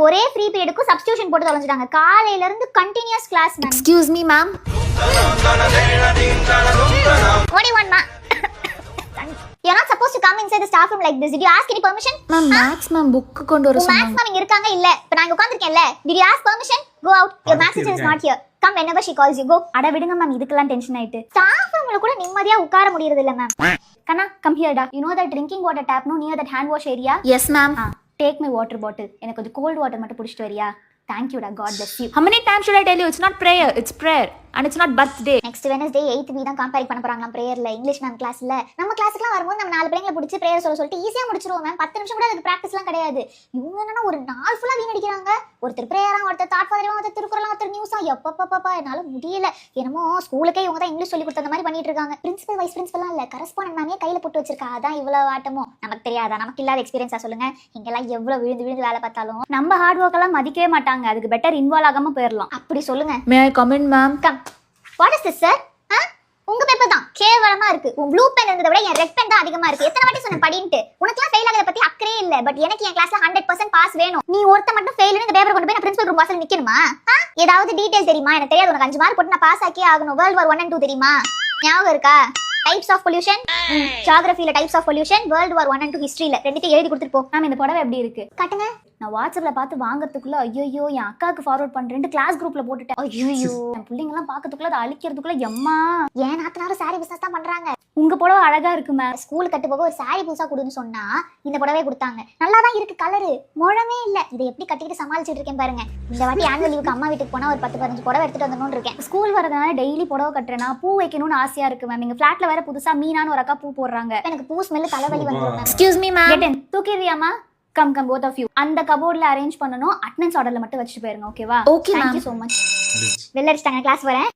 ஒரே free பீரியடுக்கு substitution போட்டு தொலைஞ்சிட்டாங்க. காலையில இருந்து continuous class ma'am. Excuse me ma'am. What do you want, ma? You're not supposed to come inside the staff room like this. Did you ask any permission? Ma'am maths ma'am book கொண்டு வர maths சொன்னாங்க. Ma'am இங்க இருக்காங்க இல்ல. இப்ப நான் இங்க உட்கார்ந்திருக்கேன்ல. Did you ask permission? Go out. Your math teacher is not here. Come whenever she calls you. Go. அட விடுங்க மேம், இதுக்கெல்லாம் டென்ஷன் ஆயிட்டு. ஸ்டாஃப் ரூம்ல கூட நிம்மதியா உட்கார முடியறது இல்ல மேம். கண்ணா கம் ஹியர் டா. You know that drinking water tap no near that hand wash area? Yes ma'am. Take my water bottle. எனக்கு கொஞ்சம் cold water மட்டும் புடிச்சிட்டு வரியா? Thank you da. God bless you. How many times should I tell you? It's not prayer, it's prayer. And it's not birthday. Next Wednesday 8th we தான் compare பண்ண போறாங்களாம் பிரேயர்ல. English ma'am கிளாஸ்ல நம்ம கிளாஸ்க்குலாம் வரும்போது நம்ம 4 பிள்ளைங்களை பிடிச்சி பிரேயர் சொல்லிட்டு ஈஸியா முடிச்சிருவோம் மேம். 10 நிமிஷம் கூட அதுக்கு பிராக்டிஸ்லாம் கிடையாது. இவங்க என்னன்னா ஒரு நாள் ஃபுல்லா வீணடிக்கிறாங்க. ஒருத்தர் பிரேயரா, ஒருத்தர் தாட் ஃபாதரா, ஒருத்தர் திருக்குறளா, ஒருத்தர் நியூஸா. எப்பப்பப்பா என்னால முடியல. என்னமோ ஸ்கூலுக்கே இவங்க தான் இங்கிலீஷ் சொல்லி கொடுத்த மாதிரி பண்ணிட்டு இருக்காங்க. பிரின்சிபல் வைஸ் பிரின்சிபல்லாம் இல்ல, கரஸ்பாண்டன்ட் மேமே கையில போட்டு வச்சிருக்கா. அதான் இவ்வளவு ஆட்டமோ. நமக்கு தெரியாதா? நமக்கு இல்லாத எக்ஸ்பீரியன்ஸா சொல்லுங்க. இங்கெல்லாம் எவ்வளவு விழுந்து வேலை பார்த்தாலும் நம்ம ஹார்ட் ஒர்க் எல்லாம் மதிக்கவே மாட்டாங்க. அதுக்கு பெட்டர் இன்வால்வ் ஆகாம போயிடலாம். அப்படி சொல்லுங்க. May I come in ma'am? Come. What is this sir? உங்க பேப்பர் தான் கேவலமா இருக்கு. உன் ப்ளூ பென் இருந்ததை விட என் ரெட் பென் தான் அதிகமா இருக்கு. எத்தனை வாட்டி சொன்ன படின்ட்டு. உனக்குலாம் ஃபெயில் ஆகத பத்தி அக்கறையே இல்ல. பட் எனக்கு என் கிளாஸ்ல 100% பாஸ் வேணும். நீ ஒருத்த மட்டும் ஃபெயில்னு இந்த பேப்பர் கொண்டு போய் நான் பிரின்சிபல் ரூம் வாசல்ல நிக்கணுமா? ஏதாவது டீடைல் தெரியுமா? எனக்கு தெரியாது. உனக்கு 5 மார்க் போட்டு நான் பாஸ் ஆக்கியே ஆகணும். World War 1 and 2 தெரியுமா? ஞாபகம் இருக்கா? டைப்ஸ் ஆஃப் பொல்யூஷன், ஜியோகிராஃபில types of pollution, World War 1 and 2 ஹிஸ்டரியில ரெண்டுத்தையும் எழுதி கொடுத்துட்டு போ. மேம் இந்த புடவை எப்படி இருக்கு? காட்டுங்க. நான் வாட்ஸ்அப்ல பார்த்து வாங்குறதுக்குள்ள ஐயோ என் அக்காவுக்கு ஃபார்வர்ட் பண்றேன்னு கிளாஸ் குரூப்ல போட்டுட்டேன். ஐயோ என் பிள்ளைங்க எல்லாம் பாக்கிறதுக்குள்ள அதை அழிக்கிறதுக்குள்ள எம்மா. ஏன் நாத்தனாரும் சாரி பிசினஸ் தான் பண்றாங்க. உங்க புடவை அழகா இருக்கு மேம். ஸ்கூல் கட்டு போக ஒரு சாரி புதுசா கொடுன்னு சொன்னா இந்த புடவை கொடுத்தாங்க. நல்லா தான் இருக்கு, கலரு முழமே இல்ல. இதை எப்படி கட்டிக்கிட்டு சமாளிச்சுட்டு இருக்கேன் பாருங்க. இந்த வாட்டி ஆனுவல் லீவுக்கு அம்மா வீட்டுக்கு போனா ஒரு 10-15 புடவை எடுத்துட்டு வந்துடணும்னு இருக்கேன். ஸ்கூல் வரதுனால டெய்லி புடவை கட்டுறேன்னா பூ வைக்கணும்னு ஆசையா இருக்கு மேம். எங்க ஃபிளாட்ல வேற புதுசா மீனான்னு ஒரு அக்கா பூ போடுறாங்க. எனக்கு பூ ஸ்மெல் தலைவலி வந்துடும். Excuse me ma'am. Get in. தூக்கிடுறியாமா? Come both of you. அந்த கபோர்ட்ல அரேஞ்ச் பண்ணனும். அட்டெண்டன்ஸ் ஆர்டர்ல மட்டும் வச்சிட்டு போயிருங்க. ஓகேவா? Okay ma'am. Thank you so much. வெள்ள அடிச்சிட்டாங்க. கிளாஸ் வரேன்.